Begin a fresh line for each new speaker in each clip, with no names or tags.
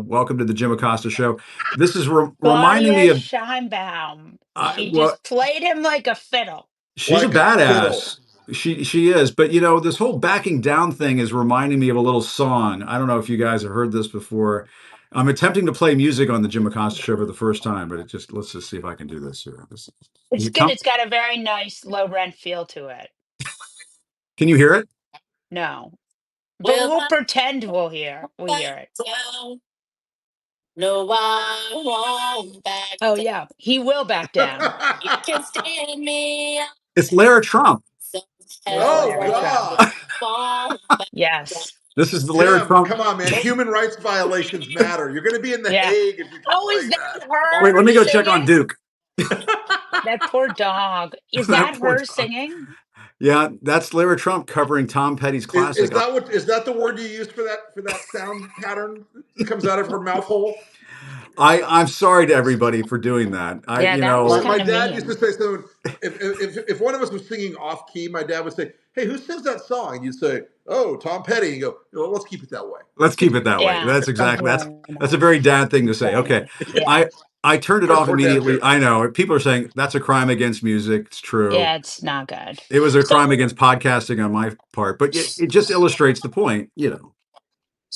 Welcome to the Jim Acosta Show. This is reminding me
Claudia
of,
Scheinbaum. She
well,
just played him like a fiddle.
she's a
Like a fiddle.
badass. She is. But, this whole backing down thing is reminding me of a little song. I don't know if you guys have heard this before. I'm attempting to play music on the Jim Acosta Show for the first time, but let's just see if I can do this here.
It's good. It's got a very nice low rent feel to it.
Can you hear it?
No, but we'll pretend we hear it.
No, I won't back
Oh
down.
yeah, he will back down.
You can stand me up,
It's Lara Trump.
so
It's
oh
Larry Trump.
God. Won't back down.
Yes.
This is the Lara
Jim,
Trump.
come on, man. Human rights violations matter. You're going to be in The
Yeah.
Hague if you keep
Oh, is
playing
that
Wait,
her
let me go check on
singing?
Duke.
That poor dog. Is
That
that
poor
her
dog.
singing?
Yeah, that's Lara Trump covering Tom Petty's
Is
classic.
that the word you use for that sound pattern that comes out of her mouth hole?
I'm sorry to everybody for doing that.
Yeah, that was
My
kind of
dad used to
mean.
say, so if one of us was singing off key, my dad would say, "Hey, who sings that song?" And you'd say, "Oh, Tom Petty." And you go, "Well, let's keep it that way."
Let's keep it that way.
Yeah,
That's exactly that's a
compromise.
very dad thing to say.
Right.
Okay.
Yeah.
I turned it
That's
off
poor dad
immediately.
jokes.
I know. People are saying that's a crime against music. It's true.
Yeah, it's not good.
It was a crime
So
against podcasting on my part, but it just illustrates the point,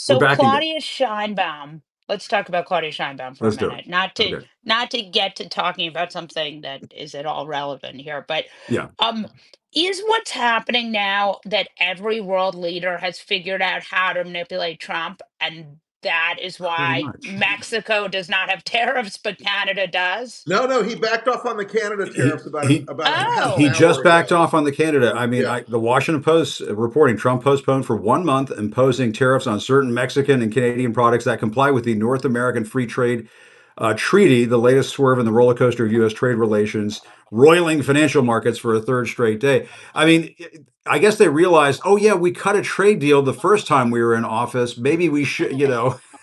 We're
So
backing it.
Claudia Scheinbaum, let's talk about Claudia Scheinbaum for a
Let's do it.
minute. Not to
Okay.
not to get to talking about something that is at all relevant here, but
Yeah,
um is what's happening now that every world leader has figured out how to manipulate Trump, and that is
pretty
why
much.
Mexico does not have tariffs but Canada does?
No, he backed off on the Canada
He
tariffs about
he
a half an
he
Oh,
just
hour
backed
ago.
off on the Canada. I mean,
Yeah,
the Washington Post reporting Trump postponed for 1 month imposing tariffs on certain Mexican and Canadian products that comply with the North American Free Trade Treaty, the latest swerve in the roller coaster of U.S. trade relations, roiling financial markets for a third straight day. I mean, I guess they realized, oh yeah, we cut a trade deal the first time we were in office. Maybe we should,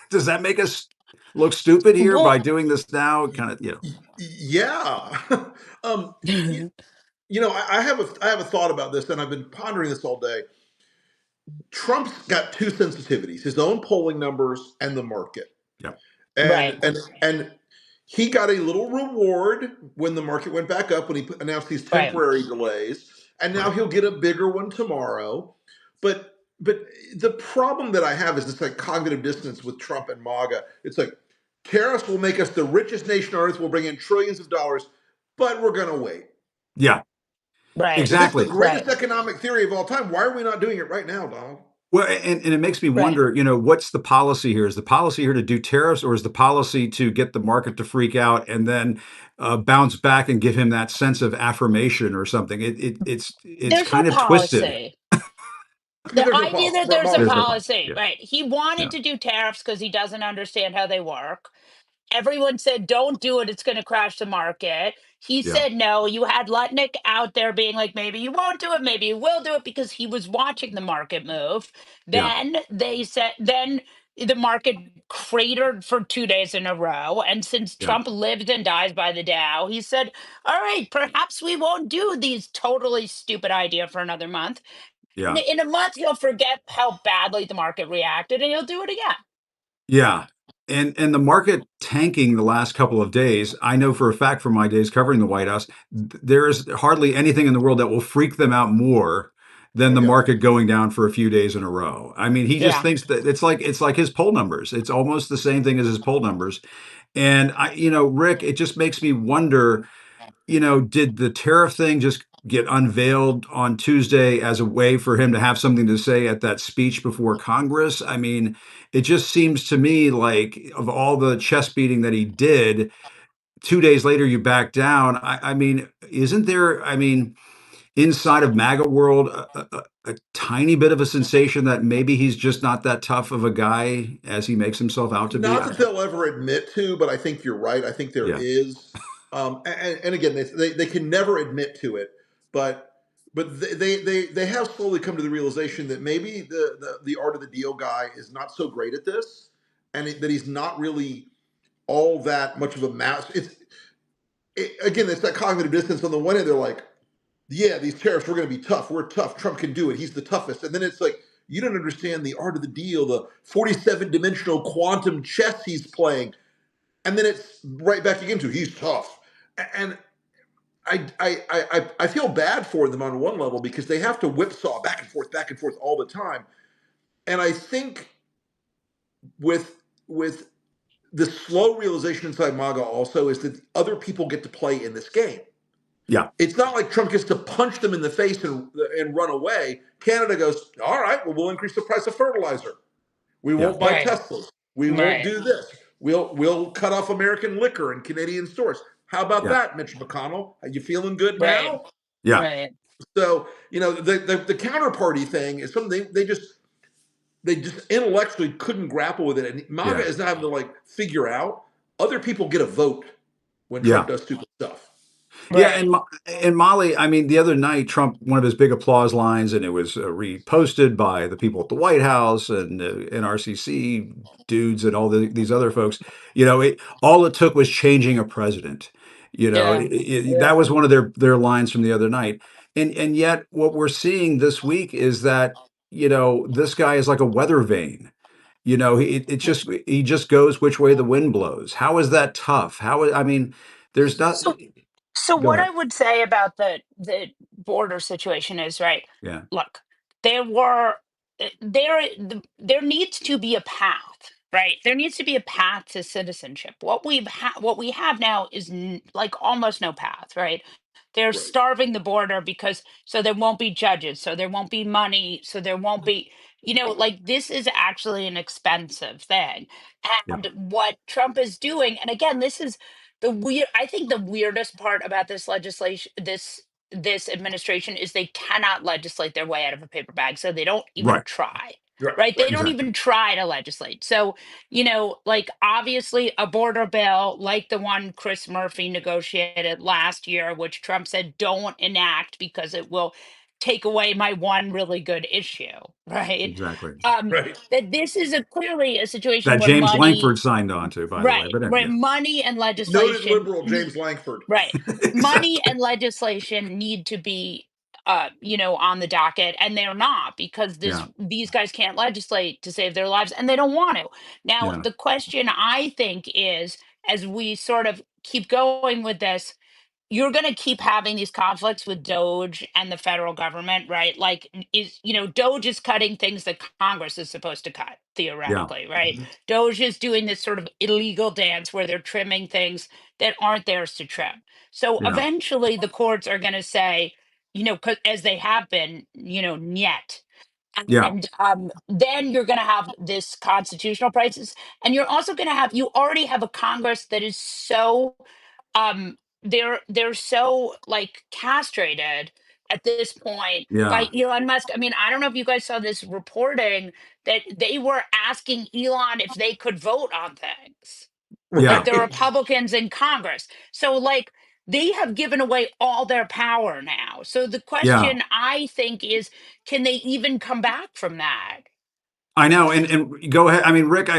does that make us look stupid here by
well,
doing this now? Kind of,
yeah. um, you, I have a thought about this, and I've been pondering this all day. Trump's got two sensitivities: his own polling numbers and the market.
yeah,
And
right,
and he got a little reward when the market went back up when he announced these
right.
temporary delays, and now
right.
he'll get a bigger one tomorrow. But the problem that I have is this like cognitive dissonance with Trump and MAGA. It's like tariffs will make us the richest nation on earth. We'll bring in trillions of dollars, but we're going to wait.
Yeah,
Right.
Well, this is the
exactly.
greatest
Right.
economic theory of all time. Why are we not doing it right now, Donald?
Well, and it makes me
Right.
wonder, what's the policy here? Is the policy here to do tariffs, or is the policy to get the market to freak out and then bounce back and give him that sense of affirmation or something? It's
There's no
kind of twisted.
policy.
I mean,
The
there's no
idea
policy.
that there's a
There's no
Policy.
policy.
policy,
Yeah,
right? He
yeah,
wanted to do tariffs because he doesn't understand how they work. Everyone said, don't do it. It's going to crash the market. He
yeah,
said no. You had Lutnick out there being like, maybe you won't do it. Maybe you will do it because he was watching the market move.
yeah,
Then the market cratered for 2 days in a row. And since
yeah,
Trump lives and dies by the Dow, he said, all right, perhaps we won't do these totally stupid idea for another month.
yeah.
In a month, he'll forget how badly the market reacted and he'll do it again.
Yeah. And the market tanking the last couple of days, I know for a fact from my days covering the White House, there is hardly anything in the world that will freak them out more than
Oh
the
yeah.
market going down for a few days in a row. I mean, he just
Yeah.
thinks that it's like his poll numbers. It's almost the same thing as his poll numbers. And Rick, it just makes me wonder, did the tariff thing just get unveiled on Tuesday as a way for him to have something to say at that speech before Congress? I mean, it just seems to me like of all the chest beating that he did, 2 days later you back down. I mean, isn't there? I mean, inside of MAGA world, a tiny bit of a sensation that maybe he's just not that tough of a guy as he makes himself out to be.
Not that they'll ever admit to, but I think you're right. I think there
Yeah,
is, and again, they can never admit to it, but they have slowly come to the realization that maybe the art of the deal guy is not so great at this, and that he's not really all that much of a mass. Again, it's that cognitive dissonance. On the one hand, they're like, yeah, these tariffs, we're going to be tough. We're tough. Trump can do it. He's the toughest. And then it's like, You don't understand the art of the deal, the 47-dimensional quantum chess he's playing. And then it's right back again to he's tough. And I feel bad for them on one level because they have to whipsaw back and forth all the time. And I think with the slow realization inside MAGA also is that other people get to play in this game.
Yeah.
It's not like Trump gets to punch them in the face and run away. Canada goes, all right, well, we'll increase the price of fertilizer. We won't buy
Right.
Teslas. We won't
Right.
do this. We'll cut off American liquor in Canadian stores. How about
Yeah.
that, Mitch McConnell? Are you feeling good
Right.
now?
Yeah.
Right.
So, the counterparty thing is something they just intellectually couldn't grapple with it. And MAGA
Yeah.
is not having to like figure out other people get a vote when
Yeah.
Trump does stupid stuff.
Yeah,
Right.
and Molly, I mean, the other night, Trump, one of his big applause lines, and it was reposted by the people at the White House and NRCC dudes and all these other folks. All it took was changing a president.
Yeah.
That was one of their lines from the other night. And yet, what we're seeing this week is that this guy is like a weather vane. He just goes which way the wind blows. How is that tough? I mean, there's not.
So So
Go
what
ahead.
I would say about the border situation is, right.
Yeah.
Look, there were there needs to be a path, right? There needs to be a path to citizenship. What we have now is like almost no path, right? They're
Right.
starving the border because so there won't be judges, so there won't be money, so there won't be like this is actually an expensive thing.
Yeah.
And what Trump is doing, and again, this is I think the weirdest part about this legislation, this administration, is they cannot legislate their way out of a paper bag, so they don't even
Right.
try.
Right.
Right? They
Right.
don't
Exactly.
even try to legislate. So, like obviously a border bill like the one Chris Murphy negotiated last year, which Trump said don't enact because it will take away my one really good issue, right?
Exactly.
Right.
That this is clearly a situation
That
where
James
money.
Langford signed on to, by the way.
Right,
But
right.
yeah.
Money and
Noted
legislation,
liberal James Langford.
right. Money
Exactly.
and legislation need to be, on the docket, and they're not because
Yeah.
these guys can't legislate to save their lives, and they don't want to. Now,
Yeah.
the question I think is, as we sort of keep going with this, you're going to keep having these conflicts with DOGE and the federal government, right? Like, DOGE is cutting things that Congress is supposed to cut,
Yeah.
theoretically, right?
Mhm.
DOGE is doing this sort of illegal dance where they're trimming things that aren't theirs to trim. So
Yeah.
eventually the courts are going to say, 'cause as they have been, niet.
Yeah.
And then you're going to have this constitutional crisis. And you're also going to you already have a Congress that is so they're so like castrated at this point by
Yeah.
Elon Musk. I mean, I don't know if you guys saw this reporting that they were asking Elon if they could vote on things, like
Yeah.
the
Right.
Republicans in Congress. So like they have given away all their power now. So the
Yeah.
question I think is, can they even come back from that?
I know, and go ahead. I mean, Rick,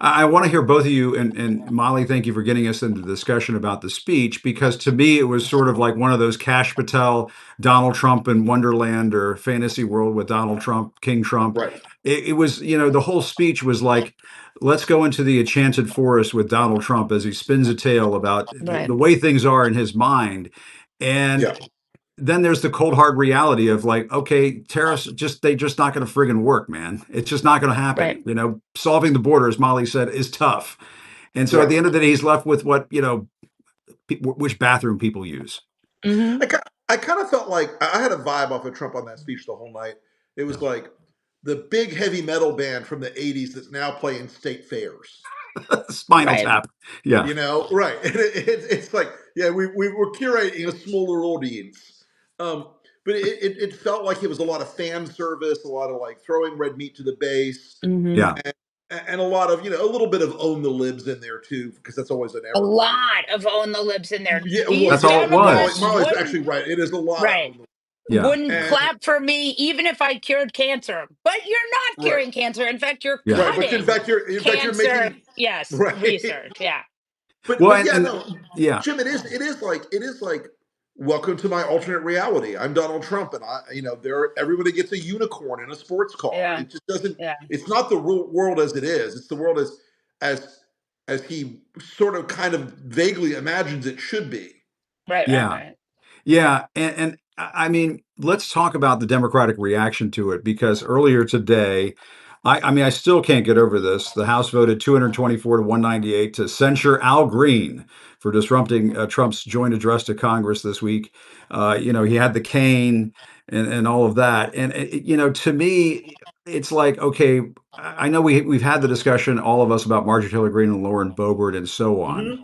I want to hear both of you and Molly. Thank you for getting us into the discussion about the speech because to me it was sort of like one of those Cash Patel, Donald Trump in Wonderland or Fantasy World with Donald Trump, King Trump.
Right.
It was, the whole speech was like, let's go into the enchanted forest with Donald Trump as he spins a tale about the
Right.
way things are in his mind, and
Yeah.
then there's the cold hard reality of like, okay, tariffs they just not going to friggin' work, man. It's just not going to happen.
Right.
Solving the border, as Molly said, is tough. And so at
Right.
the end of the day, he's left with what which bathroom people use.
Hmm.
I kind of felt like I had a vibe off of Trump on that speech the whole night. It was
Yeah.
like the big heavy metal band from the 80s that's now playing state fairs.
Spinal
Right.
Tap. Yeah,
Right. And it's like, yeah, we were curating a smaller audience. Um, but it felt like it was a lot of fan service, a lot of like throwing red meat to the base,
Hmm.
yeah,
and a lot of, a little bit of own the libs in there too, because that's always an
A
evergreen.
lot of own the libs in there.
Yeah, well,
These
that's all
yeah,
it
Molly,
Democrats
was.
Molly's
wouldn't.
actually right. It is a lot of
Right.
own the
Yeah,
Wouldn't
and
clap for me even if I cured cancer. But you're not
right,
curing cancer. In fact, you're
yeah.
right. But
cutting
in fact you're
cancer.
making
Yes,
right.
research. Yeah.
But
Well,
yeah,
and
no,
yeah,
Jim, it is like welcome to my alternate reality. I'm Donald Trump, and everybody gets a unicorn in a sports car.
Yeah.
It just doesn't.
Yeah.
It's not the real world as it is. It's the world as as he sort of kind of vaguely imagines it should be.
Right. Right.
Yeah.
Right.
Yeah, and I mean, let's talk about the Democratic reaction to it because earlier today, I mean, I still can't get over this. The House voted 224 to 198 to censure Al Green for disrupting Trump's joint address to Congress this week. He had the cane and all of that, and to me, it's like, okay, I know we've had the discussion, all of us, about Marjorie Taylor Greene and Lauren Boebert and so on.
Hmm.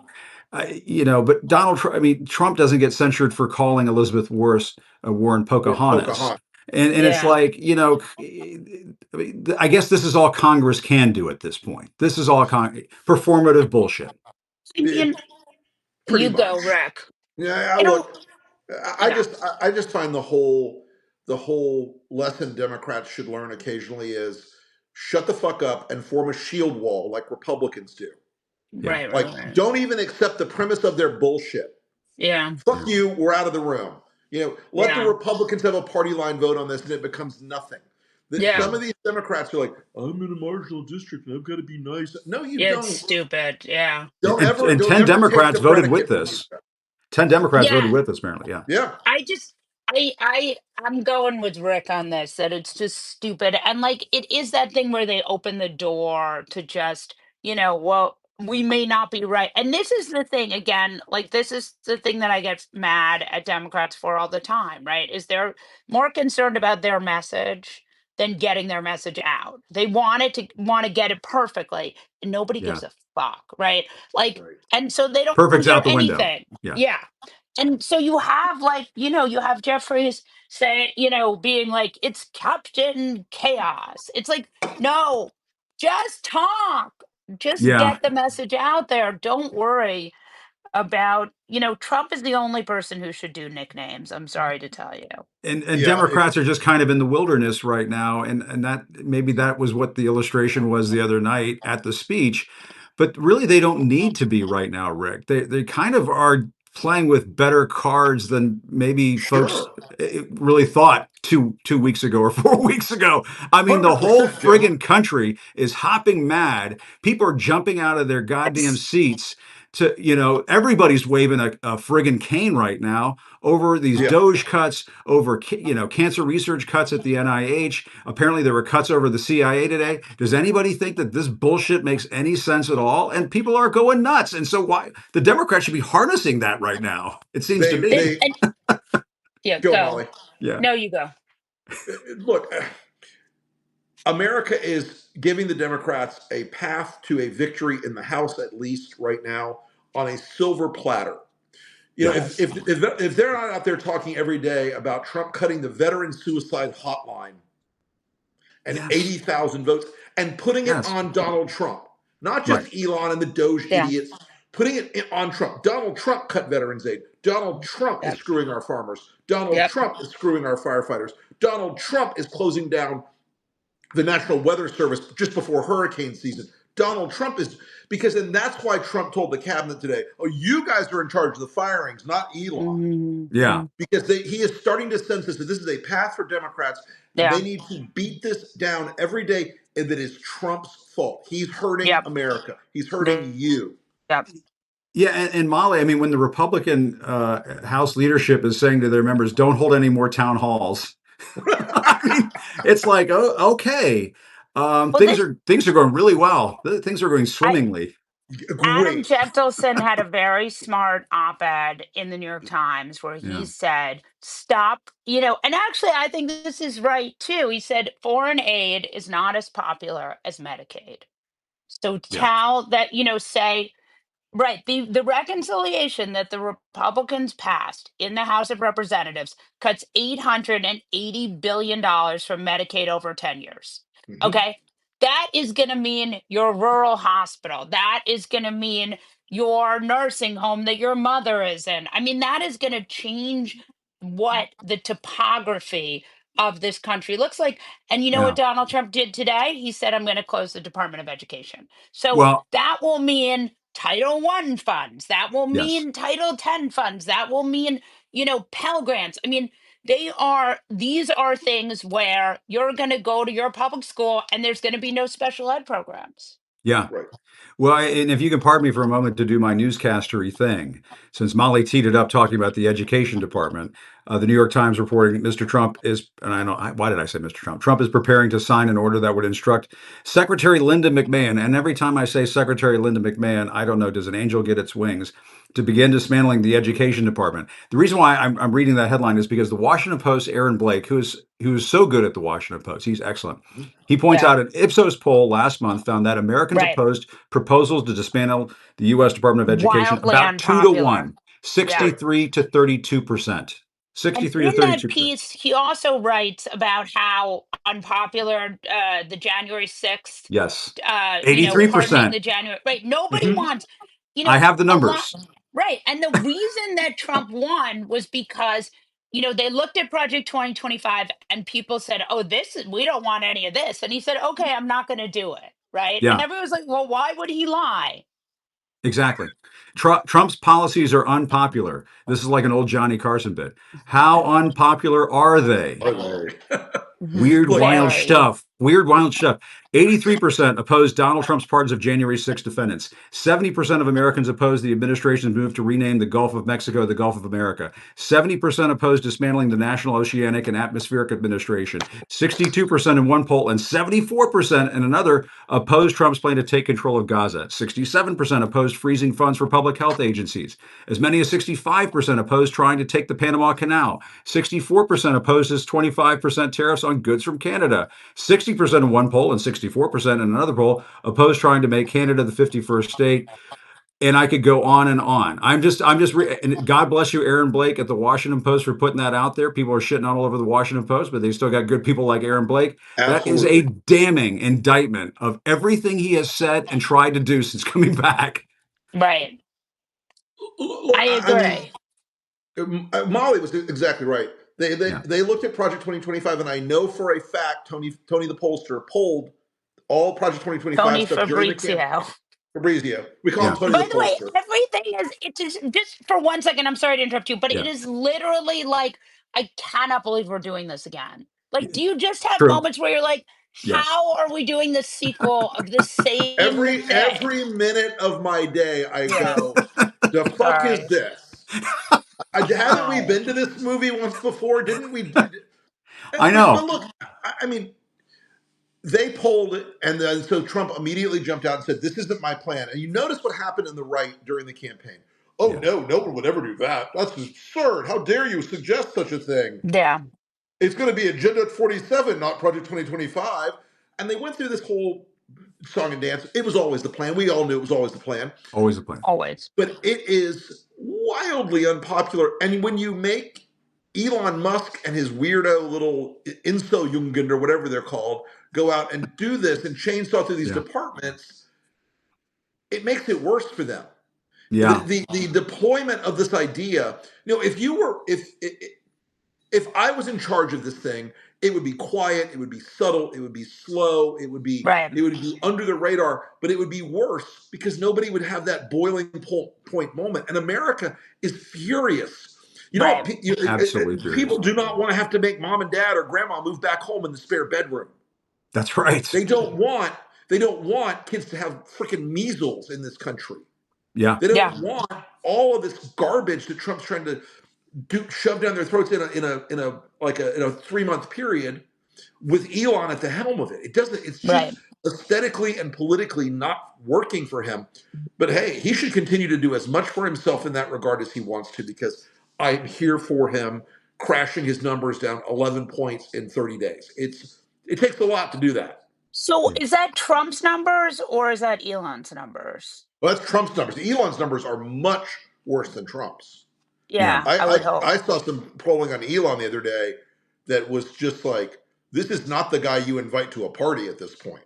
But Donald Trump, I mean, Trump doesn't get censured for calling Elizabeth Warren
Or
Pocahontas.
Pocahontas.
And it's
Yeah.
like, I mean, I guess this is all Congress can do at this point. This is all performative bullshit.
I mean,
Pretty
you
much.
go, Rick.
Yeah.
You know.
Look,
You know.
I just find the whole lesson Democrats should learn occasionally is shut the fuck up and form a shield wall like Republicans do.
Yeah.
Right. Right.
Like,
Right.
don't even accept the premise of their bullshit.
Yeah.
Fuck
Yeah.
you, we're out of the room. Let the
Yeah.
Republicans have a party line vote on this and it becomes nothing.
Yeah.
Some of these Democrats are like, I'm in a marginal district and I've got to be nice. No, you
It's
don't.
stupid. Yeah.
And
Don't
10
ever take
Democrats
the
voted with
predicate from these
this.
guys.
10 Democrats voted
Yeah.
with this, apparently. Yeah.
Yeah.
I just I'm going with Rick on this, that it's just stupid. And like it is that thing where they open the door to just, well, we may not be right. And this is the thing again, like this is the thing that I get mad at Democrats for all the time, right? Is they're more concerned about their message than getting their message out. They want to get it perfectly, and nobody
Yeah.
gives a fuck, right? Like,
Right.
and so they don't
Perfect's
hear
out the window.
anything.
Yeah.
Yeah. And so you have like, you have Jeffries saying, being like, it's Captain Chaos. It's like, no, just talk. Just
Yeah.
get the message out there. Don't worry about, Trump is the only person who should do nicknames. I'm sorry to tell you.
And
Yeah.
Democrats are just kind of in the wilderness right now, and that maybe that was what the illustration was the other night at the speech, but really they don't need to be right now, Rick. They kind of are playing with better cards than maybe folks
Sure.
really thought two weeks ago or 4 weeks ago. I mean, the whole
100%, Jim.
friggin' country is hopping mad. People are jumping out of their goddamn
Yes.
seats. Everybody's waving a friggin' cane right now over these
Yeah.
DOGE cuts, over cancer research cuts at the NIH. Apparently, there were cuts over the CIA today. Does anybody think that this bullshit makes any sense at all? And people are going nuts. And so, why the Democrats should be harnessing that right now? It seems to
They,
me.
they,
And yeah,
Go,
go.
Molly.
Yeah.
No, you go.
Look, America is giving the Democrats a path to a victory in the House, at least right now, on a silver platter.
Yeah.
Yes.
If they're not out there talking every day about Trump cutting the veteran suicide hotline and
Yes.
80,000 votes and putting it
Yes.
on Donald Trump, not
Right.
just Elon and the DOGE
Yeah.
idiots, putting it on Trump. Donald Trump cut veterans aid. Donald Trump is
Yep.
screwing our farmers. Donald
Yep.
Trump is screwing our firefighters. Donald Trump is closing down the National Weather Service just before hurricane season. Donald Trump is, and that's why Trump told the cabinet today, oh, you guys are in charge of the firings, not Elon.
Mhm.
Yeah.
Because he is starting to sense this, that this is a path for Democrats, and
Yeah.
they need to beat this down every day, and that is Trump's fault. He's hurting
Yep.
America. He's hurting you.
Yep.
Yeah, and Molly, I mean, when the Republican House leadership is saying to their members, "Don't hold any more town halls," I mean, it's like, oh, okay,
Well,
things are going really well. Things are going
I
swimmingly.
Adam
Great.
Gentleson had a very smart op-ed in the New York Times where he
Yeah,
said, stop, and actually I think this is right too. He said, foreign aid is not as popular as Medicaid. So
yeah,
tell that, say, right, the reconciliation that the Republicans passed in the House of Representatives cuts $880 billion from Medicaid over 10 years.
Mhm.
Okay? That is going to mean your rural hospital. That is going to mean your nursing home that your mother is in. I mean, that is going to change what the topography of this country looks like. And you know what
yeah.
Donald Trump did today? He said, I'm going to close the Department of Education. So
Well,
that will mean Title I funds. That will
yes,
mean Title 10 funds. That will mean, Pell Grants. I mean, these are things where you're going to go to your public school and there's going to be no special ed programs.
Yeah.
Right.
Well, and if you can pardon me for a moment to do my newscastery thing, since Molly teed it up talking about the education department, the New York Times reporting Mr. Trump is, and I know, why did I say Mr. Trump? Trump is preparing to sign an order that would instruct Secretary Linda McMahon, and every time I say Secretary Linda McMahon, I don't know, does an angel get its wings, to begin dismantling the education department. The reason why I'm reading that headline is because the Washington Post, Aaron Blake, who is so good at the Washington Post, he's excellent.
Mhm.
He points
Yeah.
out an Ipsos poll last month found that Americans
Right.
opposed proposals to dismantle the U.S. Department of Education
Wildly
about 2 to 1,
unpopular. Yeah.
Right.
63 to 32%.
And
63 to
in that
32%.
piece, he also writes about how unpopular the January 6th,
Yes.
pardoning
83%.
the January, right? Nobody
Mhm.
wants,
I have the
a lot,
numbers.
right? And the reason that Trump won was because, they looked at Project 2025 and people said, oh, we don't want any of this. And he said, okay, I'm not going to do it. Right. And
Yeah,
everyone was like, well, why would he lie?
exactly. Trump's policies are unpopular. This is like an old Johnny Carson bit. How unpopular are they?
Are they?
Weird,
Look,
wild
Very.
stuff. Weird, wild stuff. 83% oppose Donald Trump's pardons of January 6 defendants. 70% of Americans oppose the administration's move to rename the Gulf of Mexico the Gulf of America. 70% oppose dismantling the National Oceanic and Atmospheric Administration. 62% in one poll and 74% in another oppose Trump's plan to take control of Gaza. 67% opposed freezing funds for public health agencies. As many as 65% opposed trying to take the Panama Canal. 64% opposes 25% tariffs on goods from Canada. 60% in one poll and 64% in another poll oppose trying to make Canada the 51st state. And I could go on and on. And God bless you, Aaron Blake at the Washington Post for putting that out there. People are shitting all over the Washington Post, but they still got good people like Aaron Blake. That is a
absolutely.
damning indictment of everything he has said and tried to do since coming back.
Right.
Look,
I
I mean,
agree.
Molly was exactly right. They, they
Yeah,
they looked at Project 2025, and I know for a fact Tony the pollster polled all Project 2025
Tony
stuff during the campaign.
Fabrizio.
Fabrizio, we call him
yeah,
Tony the
By the way,
pollster.
everything is it is just for 1 second. I'm sorry to interrupt you, but it
yeah.
is literally like I cannot believe we're doing this again. Like, do you just have
True.
moments where you're like,
Yes.
how are we doing the sequel of the same thing?
Every minute of my day, I
Yeah.
go, "The fuck is
Sorry.
this? Haven't we
Oh.
been to this movie once before? Didn't we?"
I
But
know.
look, I mean, they polled it, and then so Trump immediately jumped out and said, "This isn't my plan." And you notice what happened in the right during the campaign. Oh
Yeah.
no, no one would ever do that. That's absurd. How dare you suggest such a thing?
Yeah.
It's going to be Agenda 47, not Project 2025. And they went through this whole song and dance. It was always the plan. We all knew it was always the plan.
Always a plan.
Always.
But it is wildly unpopular. And when you make Elon Musk and his weirdo little Inso-Jungen or whatever they're called go out and do this and chainsaw through these
Yeah.
departments, it makes it worse for them.
Yeah.
The deployment of this idea, if you were if I was in charge of this thing, it would be quiet, it would be subtle, it would be slow,
Right.
it would be under the radar, but it would be worse because nobody would have that boiling point moment. And America is furious. You know what?
Right.
Absolutely furious.
People do not want to have to make mom and dad or grandma move back home in the spare bedroom.
That's right.
They don't want they don't want kids to have freaking measles in this country.
Yeah.
They
Yeah.
don't want all of this garbage that Trump's trying to shoved down their throats in a 3 month period with Elon at the helm of it. It doesn't. It's just
Right.
aesthetically and politically not working for him. But hey, he should continue to do as much for himself in that regard as he wants to, because I'm here for him crashing his numbers down 11 points in 30 days. It takes a lot to do that.
So
Yeah.
is that Trump's numbers or is that Elon's numbers?
Well, that's Trump's numbers. Elon's numbers are much worse than Trump's.
Yeah.
Yeah, I would hope.
I saw some polling on Elon the other day that was just like, this is not the guy you invite to a party at this point.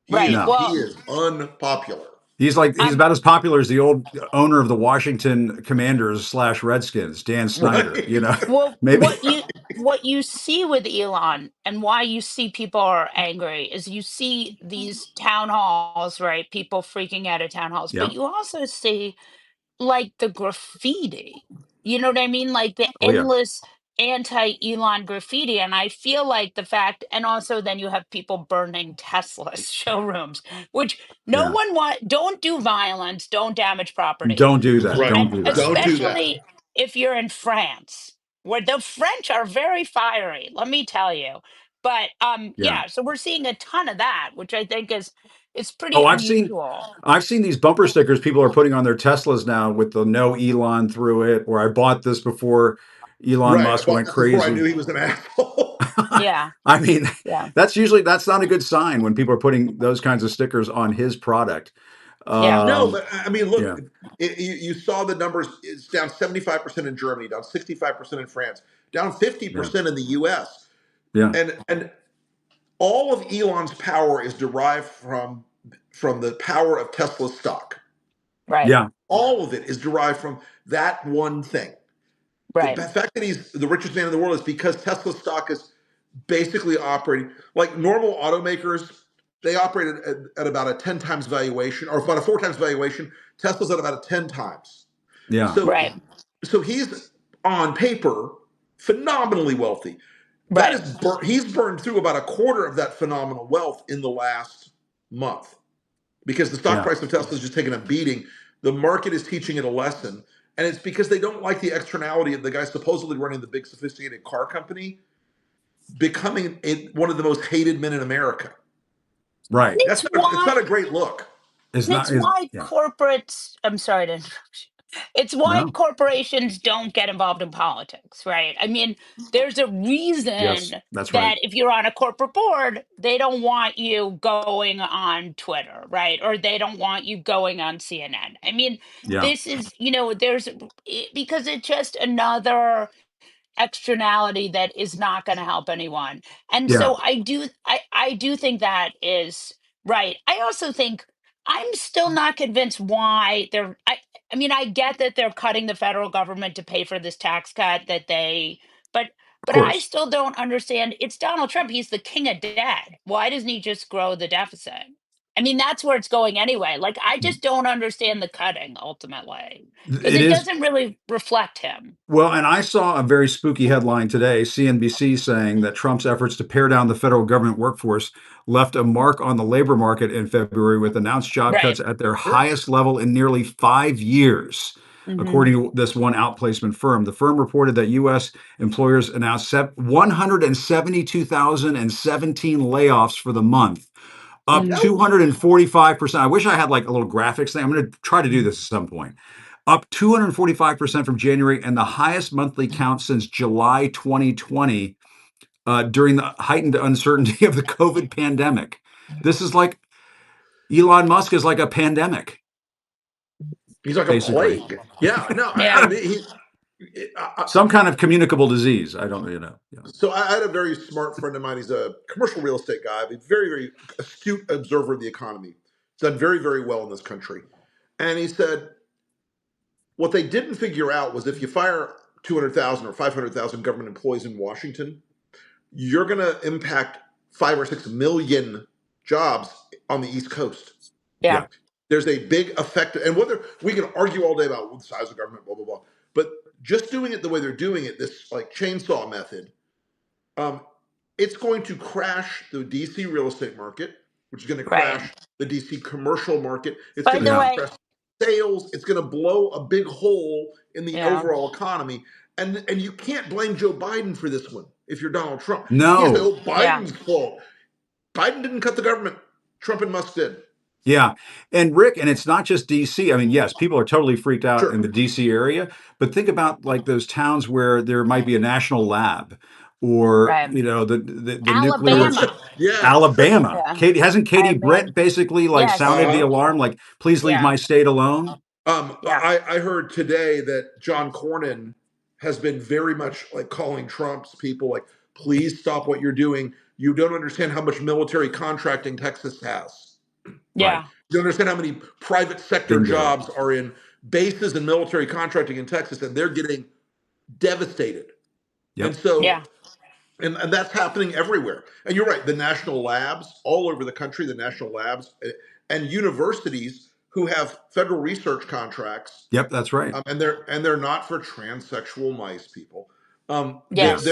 Right.
No.
He
Well,
is unpopular.
He's
I'm
about as popular as the old owner of the Washington Commanders / Redskins, Dan Snyder.
Right.
well,
Maybe.
what you see with Elon and why you see people are angry is you see these town halls, right? People freaking out at town halls, but
Yeah.
you also see like the graffiti. You know what I mean? Like the
Oh yeah.
endless anti-Elon graffiti. And I feel like the fact, and also then you have people burning Tesla's showrooms, which no
Yeah.
one don't do violence, don't damage property.
Don't do that.
Right.
Don't
And
do that.
Don't do that.
especially if you're in France, where the French are very fiery, let me tell you. But
Yeah.
yeah, so we're seeing a ton of that, which I think is pretty
Oh,
unusual.
I've seen these bumper stickers people are putting on their Teslas now with the no Elon through it, or I bought this before Elon
Right. I
Musk
bought
went
this before I
crazy.
knew he was an asshole.
Yeah,
I mean,
yeah,
that's not a good sign when people are putting those kinds of stickers on his product.
yeah,
No,
Um,
but I mean, look,
yeah,
you saw the numbers. It's down 75% in Germany, down 65% in France, down
yeah,
50% in the US.
yeah,
And all of Elon's power is derived from the power of Tesla stock.
right,
yeah,
All of it is derived from that one thing. The
right,
fact that he's the richest man in the world is because Tesla stock is basically operating like normal automakers. They operate at about a 10 times valuation, or about a 4 times valuation. Tesla's at about a 10 times.
yeah,
So,
right,
so he's on paper phenomenally wealthy. That
right.
is, he's burned through about a quarter of that phenomenal wealth in the last month because the stock
yeah.
price of Tesla is just taking a beating. The market is teaching it a lesson, and it's because they don't like the externality of the guy supposedly running the big sophisticated car company becoming one of the most hated men in America.
Right.
It's
It's not a
why
great look.
It's
it's
not. Is
why
yeah.
corporates, I'm sorry to interrupt you. It's why
No.
corporations don't get involved in politics, right? I mean, there's a
Yes,
reason
that's right.
that if you're on a corporate board, they don't want you going on Twitter, right? Or they don't want you going on CNN. I mean,
Yeah,
this is, because it's just another externality that is not going to help anyone. And
yeah.
so I do think that is right. I also think I'm still not convinced why I mean I get that they're cutting the federal government to pay for this tax cut that they but
Of
I
course.
still don't understand. It's Donald Trump. He's the king of debt. Why doesn't he just grow the deficit? I mean, that's where it's going anyway. Like, I just don't understand the cutting ultimately because
It
it
is.
doesn't really reflect him.
Well, and I saw a very spooky headline today, CNBC saying that Trump's efforts to pare down the federal government workforce left a mark on the labor market in February with announced job cuts
Right.
at their
Sure.
highest level in nearly 5 years,
Hmm.
according to this one outplacement firm. The firm reported that U.S. employers announced 172,017 layoffs for the month, up
Hmm.
Ouch.
245%. I wish I had like a little graphics thing. I'm going to try to do this at some point. Up 245% from January and the highest monthly count since July 2020, during the heightened uncertainty of the COVID pandemic. This is like Elon Musk is like a pandemic,
He's like a
basically.
plague. Yeah. No. I
Yeah.
mean,
Some kind of communicable disease. I don't really know. Yeah.
so I had a very smart friend of mine. He's a commercial real estate guy, a very, very astute observer of the economy. He's done very, very well in this country. And he said, what they didn't figure out was if you fire 200,000 or 500,000 government employees in Washington, you're going to impact 5 or 6 million jobs on the East Coast.
Yeah.
Yeah.
There's a big effect, and whether we can argue all day about the size of government, blah blah blah, but just doing it the way they're doing it, this like chainsaw method, um, it's going to crash the DC real estate market, which is going to
Right.
crash the DC commercial market. It's
By
going
the
to
Yeah.
way,
crash sales. It's going to blow a big hole in the
yeah.
overall economy. And you can't blame Joe Biden for this one if you're Donald Trump. You can't say,
No.
"Oh,
Yeah.
Biden's fault." Biden didn't cut the government. Trump and Musk did.
Yeah. And Rick, and it's not just DC. I mean, yes, people are totally freaked out in
Sure.
the DC area, but think about like those towns where there might be a national lab or,
Right.
the nuclear
Alabama.
Yes.
Alabama.
Yeah.
Katie
I
Britt
mean,
basically like
yes.
sounded the
Uh-huh.
alarm, like, please leave
Yeah.
my state alone.
Yeah.
I heard today that John Cornyn has been very much like calling Trump's people like, please stop what you're doing. You don't understand how much military contracting Texas has.
Right.
Yeah.
You don't understand how many private sector
Didn't do it.
jobs are in bases and military contracting in Texas, and they're getting devastated. And
Yep.
so,
Yeah.
and that's happening everywhere. And you're right, the national labs all over the country, the national labs and universities who have federal research contracts,
Yep, that's right.
and they're not for transsexual mice, people.
Yeah.
Yes.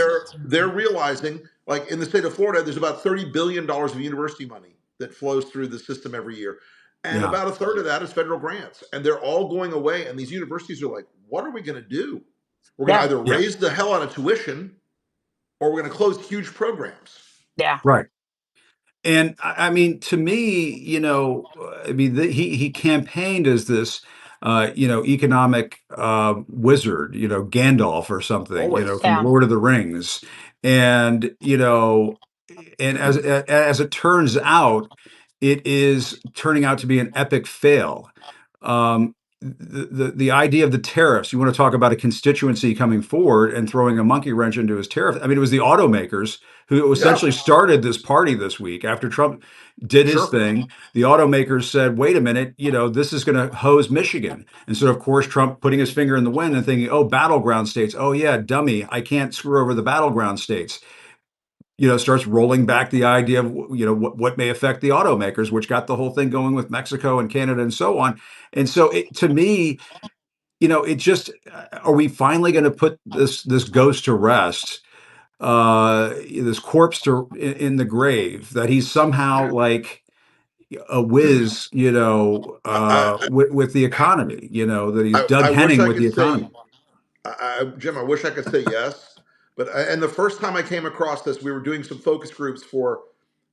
They're realizing, like in the state of Florida, there's about $30 billion of university money that flows through the system every year, and
Yeah.
about a third of that is federal grants, and they're all going away. And these universities are like, "What are we going to do? We're going to
Yeah.
either
Yeah.
raise the hell out of tuition, or we're going to close huge programs."
Yeah.
Right. And I mean, to me, I mean, he campaigned as this, economic wizard, Gandalf or something,
Always.
from
Yeah.
Lord of the Rings, and and as it turns out, it is turning out to be an epic fail. The idea of the tariffs. You want to talk about a constituency coming forward and throwing a monkey wrench into his tariff? I mean, it was the automakers who
Yeah.
essentially started this party this week after Trump did his
Sure.
thing. The automakers said, "Wait a minute, this is going to hose Michigan." And so, of course, Trump putting his finger in the wind and thinking, "Oh, battleground states. Oh yeah, dummy, I can't screw over the battleground states." Starts rolling back the idea of what may affect the automakers, which got the whole thing going with Mexico and Canada and so on. And so, to me, it just are we finally going to put this ghost to rest, this corpse in the grave, that he's somehow like a whiz, with the economy, that he's Doug
I wish
Henning
I
with the
could say,
economy.
Jim, I wish I could say yes, but and the first time I came across this, we were doing some focus groups for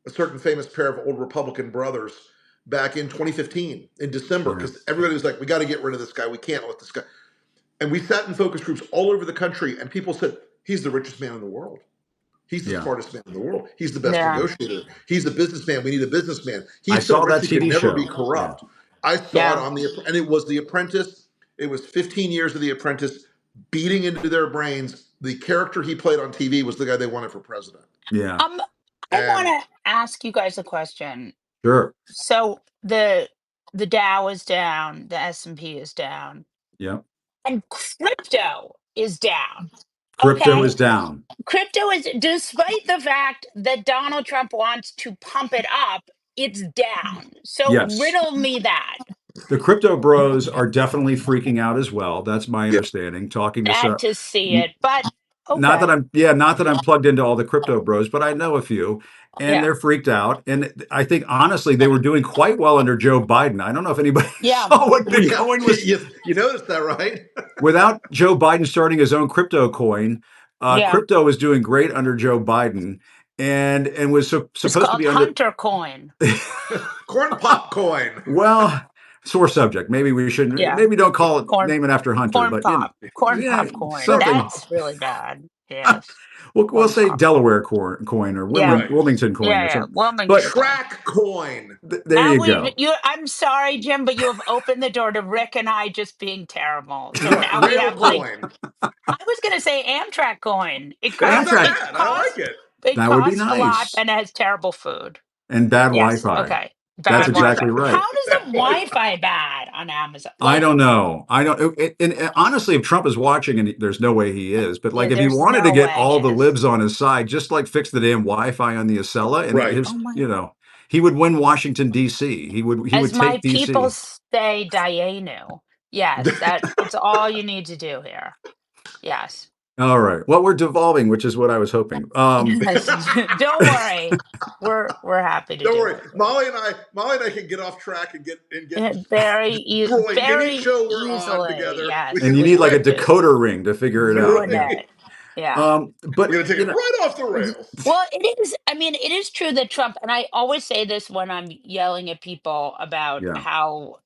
a certain famous pair of old Republican brothers back in 2015 in December,
Yeah,
because everybody was like, "We got to get rid of this guy. We can't let this guy." And we sat in focus groups all over the country, and people said, "He's the richest man in the world. He's the
yeah.
smartest man in the world. He's the best
Yeah.
negotiator. He's a businessman. We need a businessman.
I
He's so
saw
rich
that
he could
TV
never be
show. Yeah,
corrupt." I saw it
Yeah.
on and it was The Apprentice. It was 15 years of The Apprentice beating into their brains. The character he played on TV was the guy they wanted for president.
yeah,
Um, I want
And
to ask you guys a question.
sure,
So the Dow is down, the S&P is down,
yeah.
and crypto is down.
Crypto
Okay?
is down.
Crypto is, despite the fact that Donald Trump wants to pump it up, it's down. So
Yes.
riddle me that.
The crypto bros are definitely freaking out as well. That's my
yeah,
understanding. Talking to
Sad
some,
to see it, but
not that
okay.
I'm plugged into all the crypto bros, but I know a few, and
Yeah.
they're freaked out. And I think honestly, they were doing quite well under Joe Biden. I don't know if anybody
Yeah.
saw what
yeah.
Bitcoin was
You noticed that, right?
without Joe Biden starting his own crypto coin.
Yeah.
Crypto was doing great under Joe Biden, and was
It's
supposed to
called
be under.
Hunter Coin.
Corn pop coin.
Well, sore subject. Maybe we shouldn't.
Yeah.
Maybe don't call it,
Corn
name it after Hunter,
corn
but
pop. Corn
yeah,
popcorn.
Corn
something.
pop.
That's really bad. Yes.
We'll
Corn
say
pop.
Delaware coin or
Yeah.
Right.
Wilmington coin
Yeah,
or
yeah.
something. But
Wilmington coin.
Track coin.
there
Now
you go.
I'm sorry, Jim, but you have opened the door to Rick and I just being terrible. So now we
Rail
have like,
coin.
I was gonna say Amtrak coin.
That's not
Amtrak.
bad. I like it.
It
That would be
costs a lot
nice.
and it has terrible food.
And bad
Yes.
Wi-Fi.
Okay.
That's
Bad
exactly
Wi-Fi.
right.
How does the Wi-Fi bad on Amazon?
I
Like,
don't know. I don't. And honestly, if Trump is watching, and there's no way he is, but
yeah,
like if he
there's
wanted to
no
get
way
all
he
the
is.
libs on his side, just like fix the damn Wi-Fi on the Acela, and
Right.
Oh my,
he would win Washington D.C. He would
as my
take
people
D.C.
say, Dayenu. Yes, it's all you need to do here. Yes.
All right. Well, we're devolving, which is what I was hoping.
Yes. Don't worry. We're happy to
Don't
do
worry,
it.
Molly and I can get off track and get destroyed any
Very
show we're on
easily.
together. We
Yes,
And
can
you
we
need like a
ruin it.
decoder ring to figure it out.
ruin
Yeah.
Right.
it. Yeah.
But
We're gonna take it right off the rails.
Well, it is. I mean, it is true that Trump, and I always say this when I'm yelling at people about
yeah,
how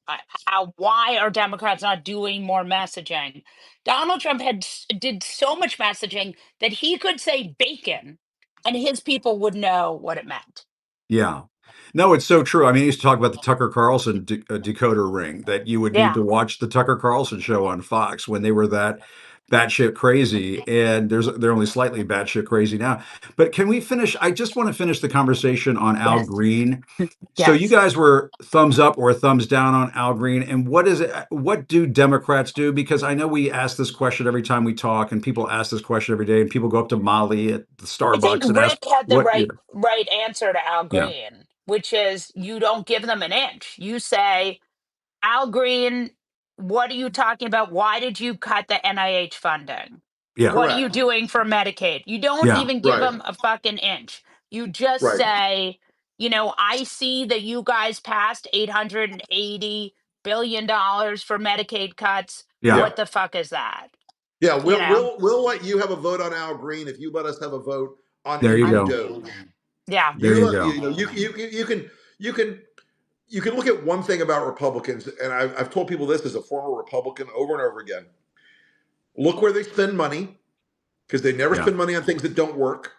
why are Democrats not doing more messaging? Donald Trump did so much messaging that he could say bacon, and his people would know what it meant.
yeah. No, it's so true. I mean, he used to talk about the Tucker Carlson decoder ring, that you would need
Yeah.
to watch the Tucker Carlson show on Fox when they were that batshit crazy, and they're only slightly batshit crazy now. But can we finish? I just want to finish the conversation on Al
Yes.
Green. So you
Yes.
guys were thumbs up or thumbs down on Al Green, and what is it? What do Democrats do? Because I know we ask this question every time we talk, and people ask this question every day, and people go up to Molly at the
I think
Starbucks and ask
Rick had the
what.
right answer to Al
Yeah,
Green, which is you don't give them an inch. You say Al Green, what are you talking about? Why did you cut the NIH funding?
Yeah.
What are you
Correct.
doing for Medicaid? You don't
Yeah.
even give
Right.
them a fucking inch. You just
Right.
say, I see that you guys passed $880 billion for Medicaid cuts.
Yeah.
Yeah.
What the fuck is that?
Yeah.
You
We'll
know?
we'll we'll let you have a vote on Al Green if you let us have a vote on
There you
ending
go.
Doge.
Yeah.
There
You
you
let
go.
you can you can look at one thing about Republicans, and I've told people this as a former Republican over and over again. Look where they spend money because they never
Yeah.
spend money on things that don't work.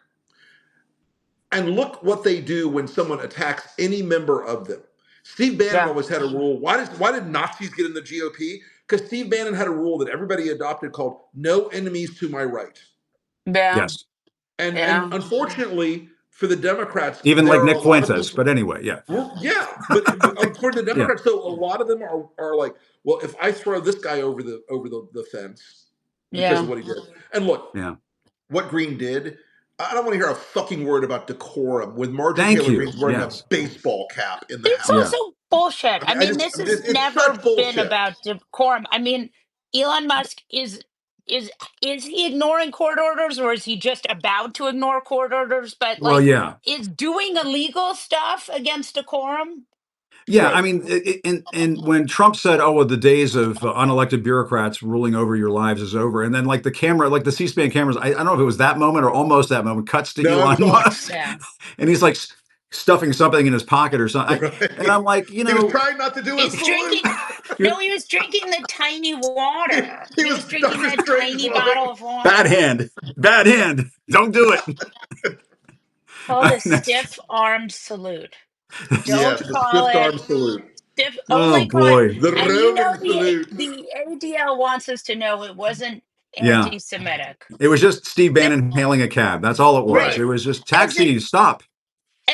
And look what they do when someone attacks any member of them. Steve Bannon
Yeah.
always had a rule. Why did Nazis get in the GOP? Because Steve Bannon had a rule that everybody adopted called "No enemies to my right."
Yeah.
Yes.
And
Yeah.
unfortunately for the Democrats,
Even
there
like
are a
Nick
lot of
Fuentes.
people.
But anyway, yeah.
Well, yeah, but for the
Yeah.
Democrats, so a lot of them are like, well, if I throw this guy over the fence because
Yeah.
of what he did, and look,
Yeah.
what Green did, I don't want to hear a fucking word about decorum with Marjorie
Thank
Taylor
you.
Greene's wearing a
Yes.
baseball cap in the
It's
Yeah.
House.
also bullshit. I mean, this has
It's such
never been
bullshit.
about decorum. I mean, Elon Musk is is he ignoring court orders, or is he just about to ignore court orders? But
Well,
like,
yeah.
is doing illegal stuff against decorum?
Yeah, I
Right.
mean, and when Trump said, "Oh, well, the days of unelected bureaucrats ruling over your lives is over," and then like the camera, like the C-SPAN cameras, I don't know if it was that moment or almost that moment, cuts to
No, it was
Elon
all
Musk,
Yeah.
and he's like stuffing something in his pocket or something, and
right.
I'm like,
He was trying not to do a
He's
salute.
drinking.
you're
No, he was drinking the tiny
he,
water.
he
He
was
was drinking
Dr.
that
Strange
tiny bottle
blowing.
of
bad
water.
hand, bad hand, don't do it.
Called a
That's,
stiff arm salute. Don't
Yes, the
call
swift
it
arm salute,
stiff.
oh
Only call it.
boy,
the
And
Roman
the
salute.
the ADL wants us to know it wasn't
yeah,
anti-Semitic.
it was just Steve
The,
Bannon hailing a cab. That's all it was.
right.
It was just
As a
taxi, stop.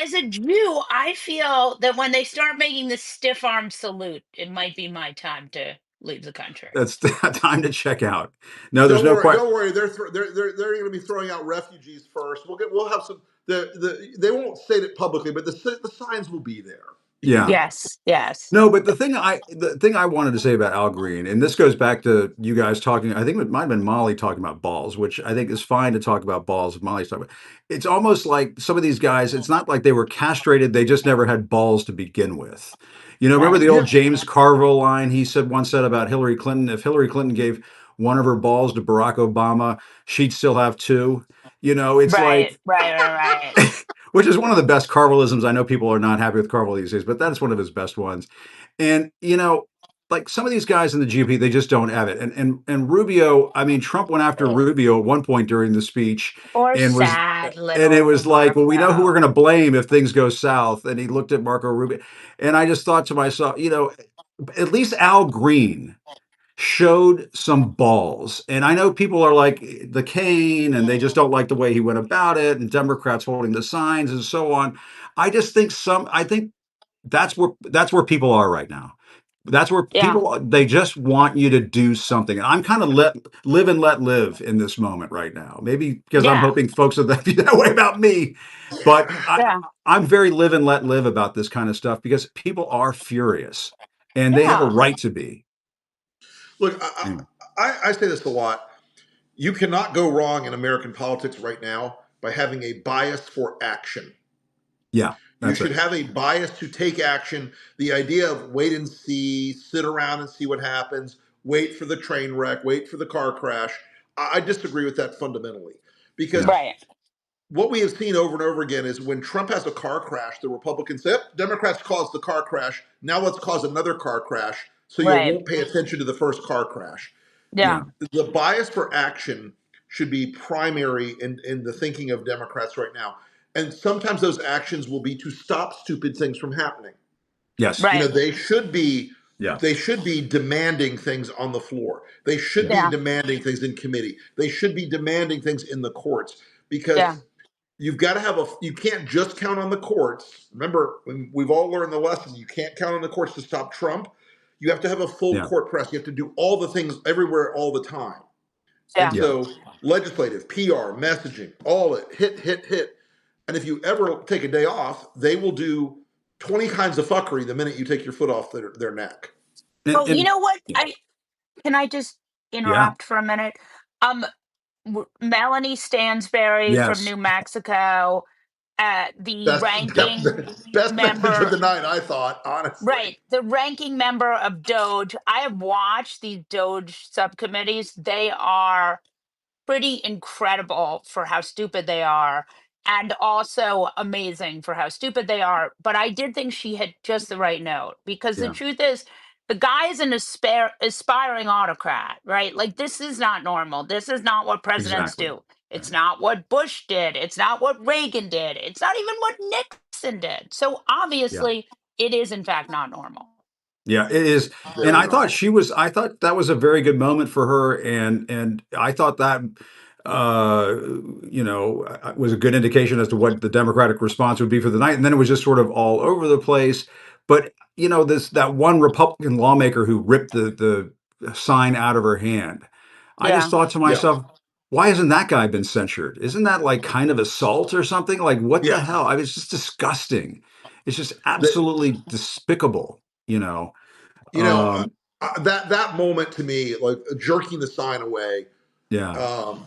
as a Jew, I feel that when they start making the stiff arm salute, it might be my time to leave the country.
That's time to check out. No, there's
Don't
no
worry,
question.
don't worry. They're going to be throwing out refugees first. We'll have some. They won't say it publicly, but the signs will be there. You
Yeah.
know.
Yes. Yes.
No, but the thing I wanted to say about Al Green, and this goes back to you guys talking. I think it might have been Molly talking about balls, which I think is fine to talk about balls. If Molly's talking about, it's almost like some of these guys. It's not like they were castrated; they just never had balls to begin with. Remember
Right.
the old
Yeah.
James Carville line he said about Hillary Clinton. If Hillary Clinton gave one of her balls to Barack Obama, she'd still have two. It's like
Right. Right. Right. Right.
which is one of the best Carvelisms. I know people are not happy with Carville these days, but that's one of his best ones. And like some of these guys in the GOP, they just don't have it. And Rubio, I mean, Trump went after Rubio at one point during the speech,
Or
and was
sad
and it
little
was like, well, we know who we're
Marco.
going to blame if things go south. And he looked at Marco Rubio, and I just thought to myself, at least Al Green showed some balls. And I know people are like the cane and they just don't like the way he went about it, and Democrats holding the signs and so on. I think that's where people are right now. That's where
Yeah.
people they just want you to do something. And I'm kind of live and let live in this moment right now. Maybe because I'm
Yeah.
hoping folks are that, that way about me. But
Yeah.
I'm very live and let live about this kind of stuff because people are furious and they have a
Yeah.
right to be.
Look,
Anyway,
I say this a lot. You cannot go wrong in American politics right now by having a bias for action.
yeah,
You
that's
should
it.
have a bias to take action. The idea of wait and see, sit around and see what happens, wait for the train wreck, wait for the car crash. I disagree with that fundamentally because
Yeah,
Right.
what we have seen over and over again is when Trump has a car crash, the Republicans say, "Yep, Democrats caused the car crash. Now let's cause another car crash so you
Right.
won't pay attention to the first car crash."
Yeah.
yeah,
The bias for action should be primary in the thinking of Democrats right now. And sometimes those actions will be to stop stupid things from happening.
yes,
Right.
yeah,
They should be demanding things on the floor. They should be
Yeah.
demanding things in committee. They should be demanding things in the courts
Yeah.
because you've got to have you can't just count on the courts. Remember, we've all learned the lesson. You can't count on the courts to stop Trump. You have to have a full
yeah,
court press. You have to do all the things everywhere all the time. And
Yeah.
yeah,
so legislative, PR, messaging, all it, hit, hit, hit. And if you ever take a day off, they will do 20 kinds of fuckery the minute you take your foot off their neck.
Oh, you
And
know what? Can I just
yeah,
interrupt for a minute? Um, Melanie Stansberry from
yes,
New Mexico, the ranking
Best message of
member,
the night, I thought, honestly.
right? The ranking member of DOGE. I have watched these DOGE subcommittees. They are pretty incredible for how stupid they are, and also amazing for how stupid they are. But I did think she had just the right note, because the
yeah,
truth is, the guy is an aspiring autocrat, right? Like, this is not normal. This is not what presidents
exactly.
do. It's
Right.
not what Bush did. It's not what Reagan did. It's not even what Nixon did. So
Yeah.
obviously, it is, in fact, not normal.
Yeah, it is. And
Very normal.
I thought that was a very good moment for her. And I thought that, uh, was a good indication as to what the Democratic response would be for the night. And then it was just sort of all over the place. But, that one Republican lawmaker who ripped the sign out of her hand, I just
Yeah.
thought to
Yeah.
myself, why hasn't that guy been censured? Isn't that like kind of assault or something? Like, what the
Yeah.
hell? I mean, it's just disgusting. It's just
The,
absolutely despicable, you know.
you know,
Um,
that moment to me, like jerking the sign away,
yeah,
um,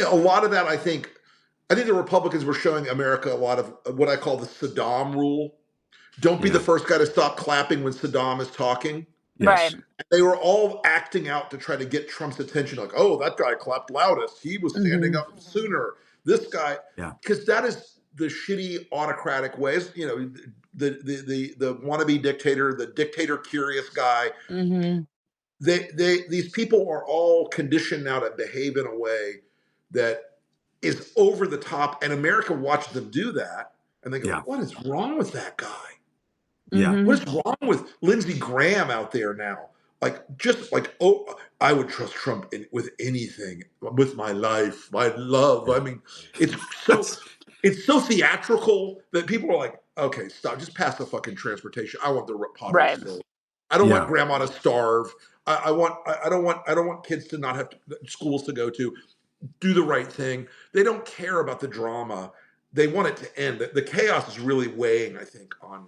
a lot of that, I think the Republicans were showing America a lot of what I call the Saddam rule. Don't be the
yeah,
first guy to stop clapping when Saddam is talking.
Right.
yes,
They were all acting out to try to get Trump's attention, like, oh, that guy clapped loudest. He was standing
Hmm.
up sooner. This guy,
yeah,
because that is the shitty autocratic ways. The wannabe dictator, the dictator curious guy.
Hmm.
These people are all conditioned now to behave in a way that is over the top, and America watches them do that, and they go,
yeah,
"What is wrong with that guy?
yeah,
Hmm.
What is wrong with Lindsey Graham out there now? Like, just like, oh, I would trust Trump with anything, with my life, my love.
yeah.
I mean, it's so
That's
it's so theatrical that people are like, okay, stop, just pass the fucking transportation. I want the potholes
Right.
filled. I don't want
yeah,
grandma to starve. I don't want kids to not have schools to go to. Do the right thing. They don't care about the drama. They want it to end. The chaos is really weighing, I think, on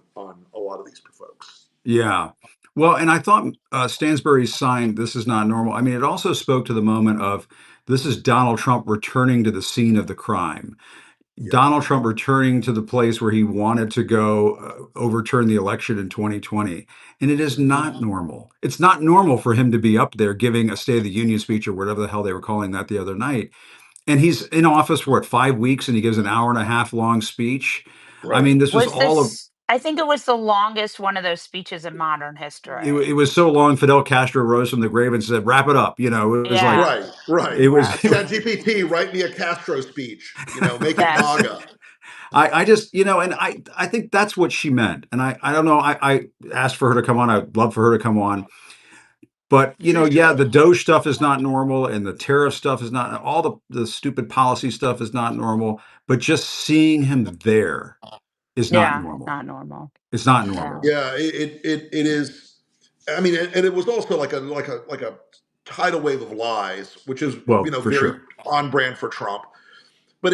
a lot of these folks.
yeah. Well, and I thought Stansbury's sign, "This is not normal." I mean, it also spoke to the moment of this is Donald Trump returning to the scene of the crime.
Yeah.
Donald Trump returning to the place where he wanted to go overturn the election in 2020. And it is not normal. It's not normal for him to be up there giving a State of the Union speech or whatever the hell they were calling that the other night. And he's in office for what, 5 weeks, and he gives an hour and a half long speech. I
Right.
mean, this was
Was
all of
this, I think it was the longest one of those speeches in modern
it
history.
was so long. Fidel Castro rose from the grave and said, "Wrap it up." It was like
Yeah.
Right. Right.
it was.
Yes.
Chat GPT, write me a Castro speech. Make it
Yes.
MAGA.
I just, and I think that's what she meant. And I don't know. I asked for her to come on. I'd love for her to come on. But
She
yeah,
should.
the DOGE stuff is not normal, and the tariff stuff is not. All the stupid policy stuff is not normal. But just seeing him there is not
Yeah.
normal.
Not normal.
It's not
Yeah.
normal.
Yeah. It is. I mean, and it was also like a tidal wave of lies, which is
Well, for
very
sure.
on brand for Trump. But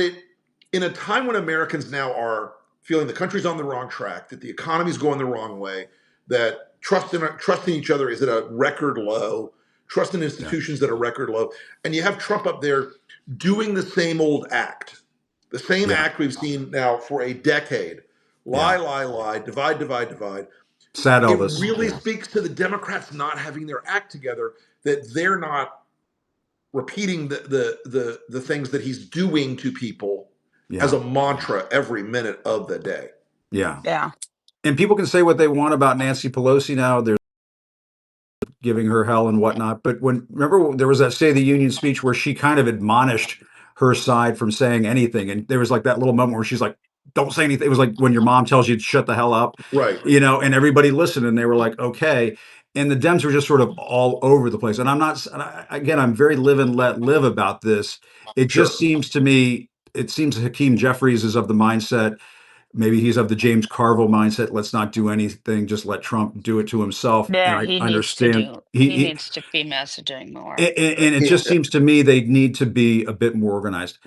in a time when Americans now are feeling the country's on the wrong track, that the economy's going the wrong way, that trusting each other is at a record low, trust in
Yeah.
institutions at a record low, and you have Trump up there doing the same old act, the same
Yeah.
act we've seen now for a decade: lie,
Yeah.
lie, lie, divide, divide, divide.
Sad
It
Elvis.
really
Yeah.
speaks to the Democrats not having their act together, that they're not repeating the things that he's doing to people as
Yeah.
a mantra every minute of the day.
Yeah.
Yeah.
And people can say what they want about Nancy Pelosi now. They're giving her hell and whatnot. But remember there was that State of the Union speech where she kind of admonished her side from saying anything. And there was like that little moment where she's like, don't say anything. It was like when your mom tells you to shut the hell up,
Right.
and everybody listened and they were like, okay. And the Dems were just sort of all over the place. And again, I'm very live and let live about this. It
Sure.
just seems to me, it seems Hakeem Jeffries is of the mindset. Maybe he's of the James Carville mindset. Let's not do anything. Just let Trump do it to himself. And
Yeah.
I
He needs to
understand
do,
he,
he
he
needs to be messaging more.
and it
Yeah.
just seems to me they need to be a bit more organized.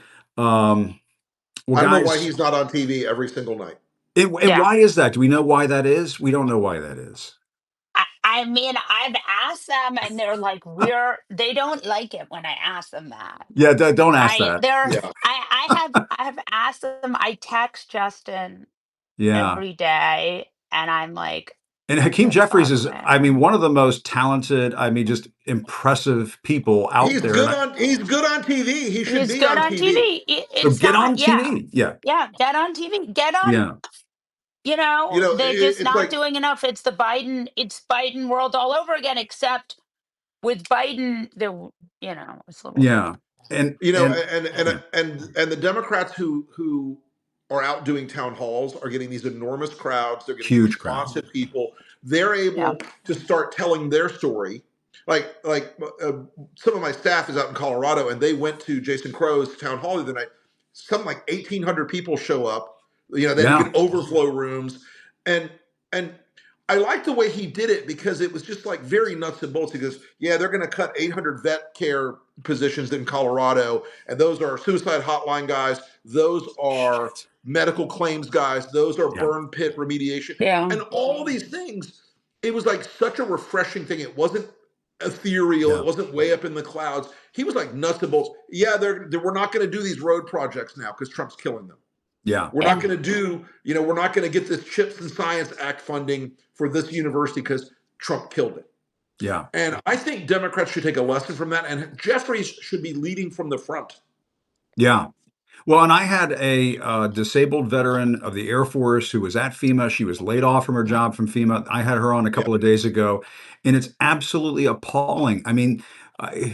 Well,
I don't know why
guys,
he's not on TV every single night.
and
Yeah.
why is that? Do we know why that is? We don't know why that is.
I mean, I've asked them and they're like, they don't like it when I ask them that.
Yeah, don't ask that.
Yeah.
I have asked them, I text Justin
Yeah.
every day and I'm like,
And
what
Hakeem
the
Jeffries
fuck,
is, I mean,
man?
one of the most talented, I mean, just impressive people out there. And
He's good on TV. He should
He's
be
good
on
on
TV.
TV.
so
It's
get
not,
on
yeah.
TV. Yeah.
Yeah, get on TV. Get on,
Yeah.
You know,
they're just
it's
not
like,
doing enough. It's Biden world all over again, except with Biden, it's a little
Yeah.
different.
you know,
And yeah,
and the Democrats who are out doing town halls are getting these enormous crowds. They're getting
huge crowd.
responsive people. They're
Yeah.
able to start telling their story. Like some of my staff is out in Colorado, and they went to Jason Crow's town hall the other night. Something like 1,800 people show up. You know, you
Yeah.
can overflow rooms, and and I like the way he did it because it was just like very nuts and bolts. He goes, "Yeah, they're going to cut 800 vet care positions in Colorado, and those are suicide hotline guys. Those are
Shit.
medical claims guys. Those are
Yeah.
burn pit remediation,
Yeah.
and all these things." It was like such a refreshing thing. It wasn't ethereal. It
Yeah.
wasn't way up in the clouds. He was like nuts and bolts. Yeah, we're not going to do these road projects now because Trump's killing them.
Yeah.
We're not
Yeah.
going to we're not going to get this Chips and Science Act funding for this university because Trump killed it.
Yeah.
And I think Democrats should take a lesson from that, and Jeffries should be leading from the front.
Yeah. Well, and I had a disabled veteran of the Air Force who was at FEMA. She was laid off from her job from FEMA. I had her on a
Yeah,
couple of days ago, and it's absolutely appalling. I mean,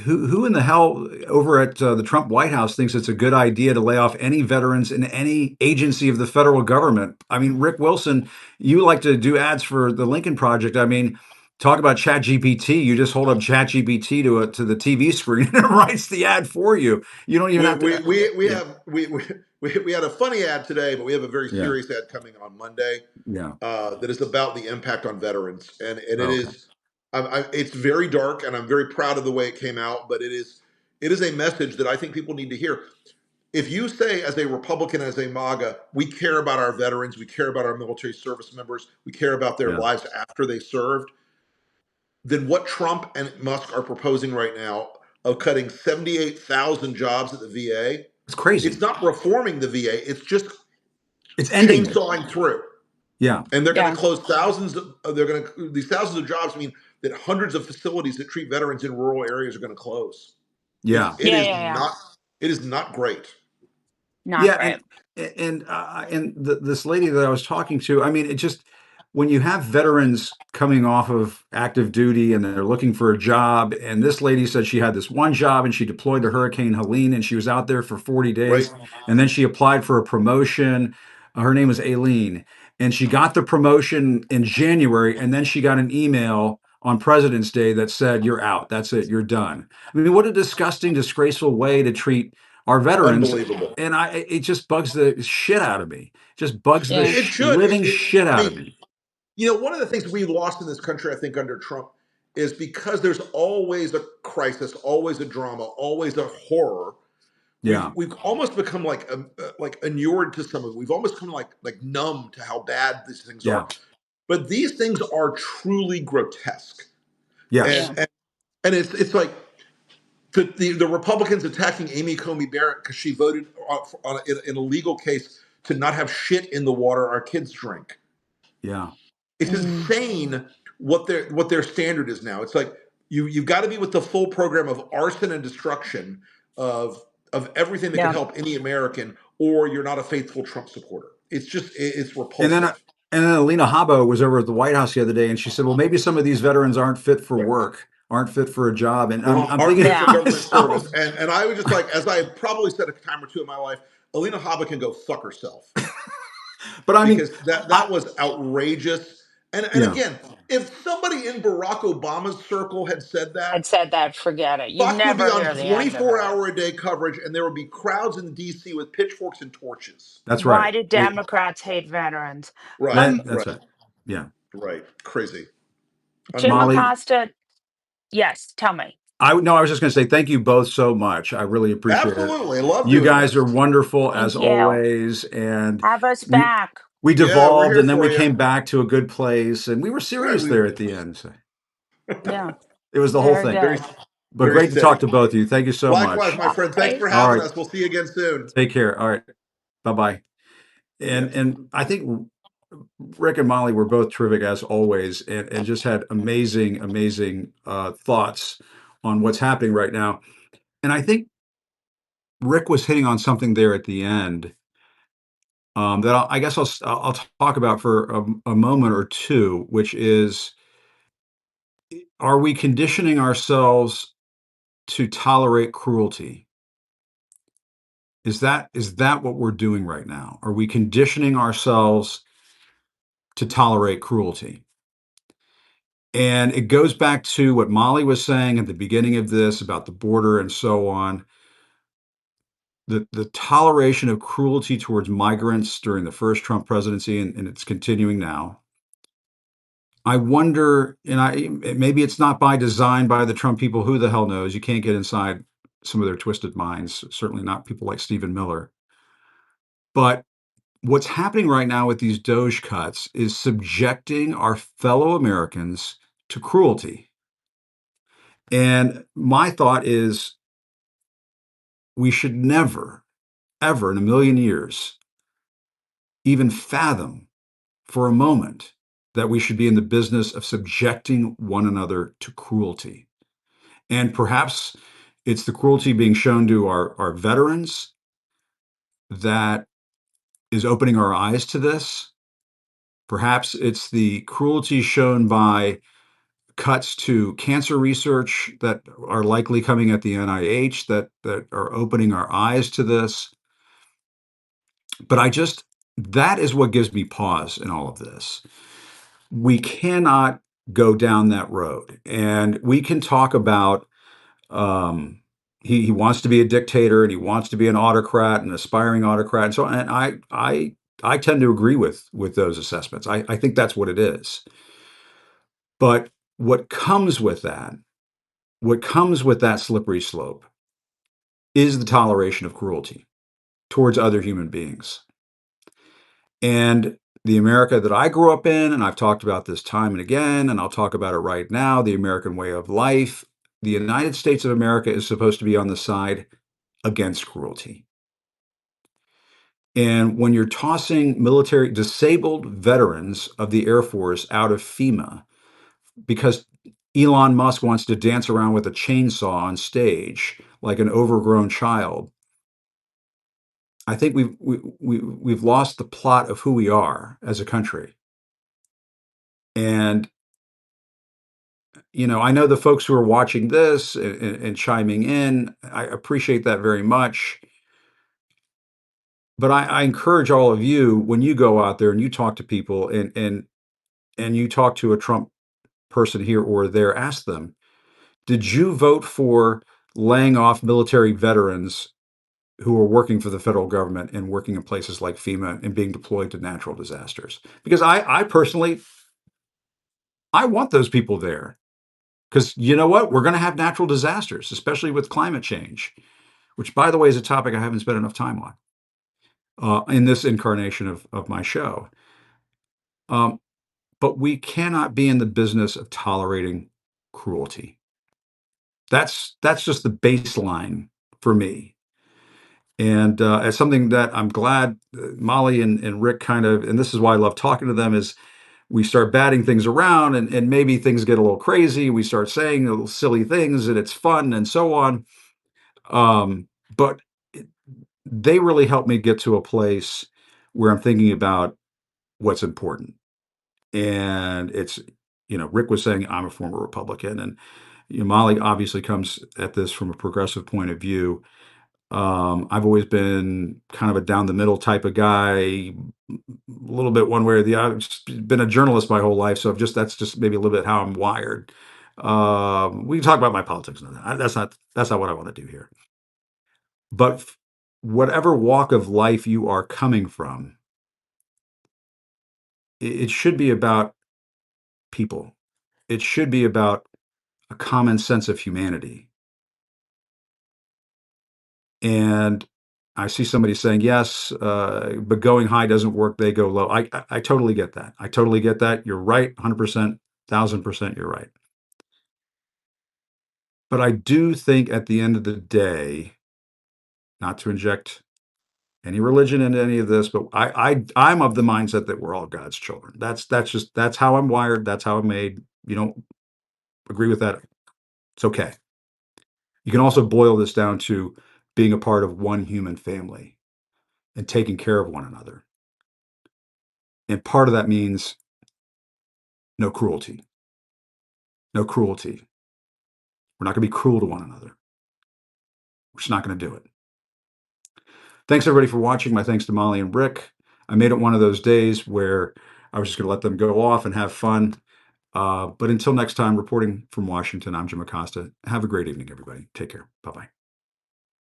who in the hell over at the Trump White House thinks it's a good idea to lay off any veterans in any agency of the federal government? I mean, Rick Wilson, you like to do ads for the Lincoln Project. I mean, talk about Chat GPT. You just hold up Chat GPT to the TV screen and it writes the ad for you. You don't even
we
have
we
to.
we, we
Yeah.
have we had a funny ad today, but we have a very
Yeah.
serious ad coming on Monday
Yeah.
that is about the impact on veterans, and it
Oh, okay.
is it's very dark, and I'm very proud of the way it came out, but it is a message that I think people need to hear. If you say, as a Republican, as a MAGA, we care about our veterans, we care about our military service members, we care about their
Yeah.
lives after they served, then what Trump and Musk are proposing right now of cutting 78,000 jobs at the VA,
It's
it's
crazy.
not reforming the VA, it's just
It's ending it.
chainsawing through.
Yeah.
And they're going to
Yeah.
close these thousands of jobs mean that hundreds of facilities that treat veterans in rural areas are going to close.
Yeah.
It
Yeah.
is
Yeah. Yeah.
not, it is not great.
Not
Yeah.
great.
And this lady that I was talking to, I mean, it just when you have veterans coming off of active duty and they're looking for a job, and this lady said she had this one job and she deployed to Hurricane Helene and she was out there for 40
Right.
days, and then she applied for a promotion. Her name was Aileen, and she got the promotion in January, and then she got an email on President's Day that said, "You're out. That's it. You're done." I mean, what a disgusting, disgraceful way to treat our veterans.
Unbelievable.
And it just bugs the shit out of me. Just bugs the
Yeah.
It should.
living shit
I
out of
mean,
me.
one of the things we lost in this country, I think, under Trump is because there's always a crisis, always a drama, always a horror.
Yeah.
We've almost become like inured to some of it. We've almost become like numb to how bad these things
Yeah.
are. But these things are truly grotesque,
Yes.
Yeah.
and it's like the Republicans attacking Amy Coney Barrett because she voted in a legal case to not have shit in the water our kids drink.
Yeah.
It's
Mm.
insane what their standard is now. It's like you've got to be with the full program of arson and destruction of everything that can
Yeah.
help any American, or you're not a faithful Trump supporter. It's just it's
And then
repulsive.
Alina Habbo was over at the White House the other day, and she said, "Well, maybe some of these veterans aren't fit for
Right.
work, aren't fit for a job." And I'm
Aren't
thinking
fit for
to
Yeah.
government
myself,
service. And I was just like, as I probably said a time or two in my life, Alina Habba can go fuck herself
but I mean,
because that
I,
was outrageous. And
yeah,
again, if somebody in Barack Obama's circle had said
I'd
that,
said that. Forget it. You
Fox would be
never
on
hear the end of
24
it.
hour a day coverage, and there would be crowds in DC with pitchforks and torches.
that's right.
Why do Democrats hate veterans?
Right,
Um,
That's
right,
it. Yeah,
right. Crazy.
Jim
Unbelievable.
Molly.
Acosta. Yes. Tell me.
I was just going to say thank you both so much. I really appreciate it.
Absolutely. I love
You
doing
guys are
this.
wonderful as
Thank you.
always, and
Have us
we
back.
we
Yeah, we're
devolved,
here
and then
for
we
you.
came back to a good place, and we were
Right.
serious there at the end. So.
Yeah.
It was the whole
Very
thing.
Very,
good.
But
very
great to
sick.
talk to both of you. Thank you so
Likewise,
much.
my friend. Thanks
Okay.
for
All
having
right.
us. We'll see you again soon.
Take care. All right. Bye bye.
See ya.
And I think Rick and Molly were both terrific as always, and just had amazing thoughts on what's happening right now. And I think Rick was hitting on something there at the end that I guess I'll talk about for a moment or two, which is, are we conditioning ourselves to tolerate cruelty? Is that what we're doing right now? Are we conditioning ourselves to tolerate cruelty? And it goes back to what Molly was saying at the beginning of this about the border and so on. The toleration of cruelty towards migrants during the first Trump presidency, and it's continuing now. I wonder, maybe it's not by design by the Trump people. Who the hell knows? You can't get inside some of their twisted minds. Certainly not people like Stephen Miller. But what's happening right now with these DOGE cuts is subjecting our fellow Americans to cruelty. And my thought is, we should never, ever in a million years even fathom for a moment that we should be in the business of subjecting one another to cruelty. And perhaps it's the cruelty being shown to our veterans that is opening our eyes to this. Perhaps it's the cruelty shown by cuts to cancer research that are likely coming at the NIH that are opening our eyes to this. But that is what gives me pause in all of this. We cannot go down that road. And we can talk about he wants to be a dictator and he wants to be an autocrat, an aspiring autocrat. And so and I tend to agree with those assessments. I think that's what it is. But what comes with that, what comes with that slippery slope is the toleration of cruelty towards other human beings. And the America that I grew up in, and I've talked about this time and again, and I'll talk about it right now, the American way of life, the United States of America is supposed to be on the side against cruelty. And when you're tossing disabled veterans of the Air Force out of FEMA because Elon Musk wants to dance around with a chainsaw on stage like an overgrown child, I think we've lost the plot of who we are as a country. And I know the folks who are watching this and chiming in. I appreciate that very much. But I encourage all of you, when you go out there and you talk to people and you talk to a Trump person here or there, ask them, did you vote for laying off military veterans who are working for the federal government and working in places like FEMA and being deployed to natural disasters? Because I personally, I want those people there. Because you know what? We're going to have natural disasters, especially with climate change, which, by the way, is a topic I haven't spent enough time on in this incarnation of my show. Um, but we cannot be in the business of tolerating cruelty. That's just the baseline for me. And it's something that I'm glad Molly and Rick and this is why I love talking to them, is we start batting things around and maybe things get a little crazy. We start saying little silly things and it's fun and so on. But they really helped me get to a place where I'm thinking about what's important. And it's, Rick was saying I'm a former Republican, and Molly obviously comes at this from a progressive point of view. I've always been kind of a down the middle type of guy, a little bit one way or the other. I've just been a journalist my whole life, so that's just maybe a little bit how I'm wired. We can talk about my politics. That's not what I want to do here. But whatever walk of life you are coming from, it should be about people. It should be about a common sense of humanity. And I see somebody saying, yes, but going high doesn't work. They go low. I totally get that. I totally get that. You're right. 100%, 1000% you're right. But I do think at the end of the day, not to inject any religion into any of this, but I'm of the mindset that we're all God's children. That's how I'm wired. That's how I'm made. You don't agree with that? It's okay. You can also boil this down to being a part of one human family and taking care of one another. And part of that means no cruelty. No cruelty. We're not going to be cruel to one another. We're just not going to do it. Thanks everybody for watching. My thanks to Molly and Rick. I made it one of those days where I was just going to let them go off and have fun. But until next time, reporting from Washington, I'm Jim Acosta. Have a great evening, everybody. Take care. Bye-bye.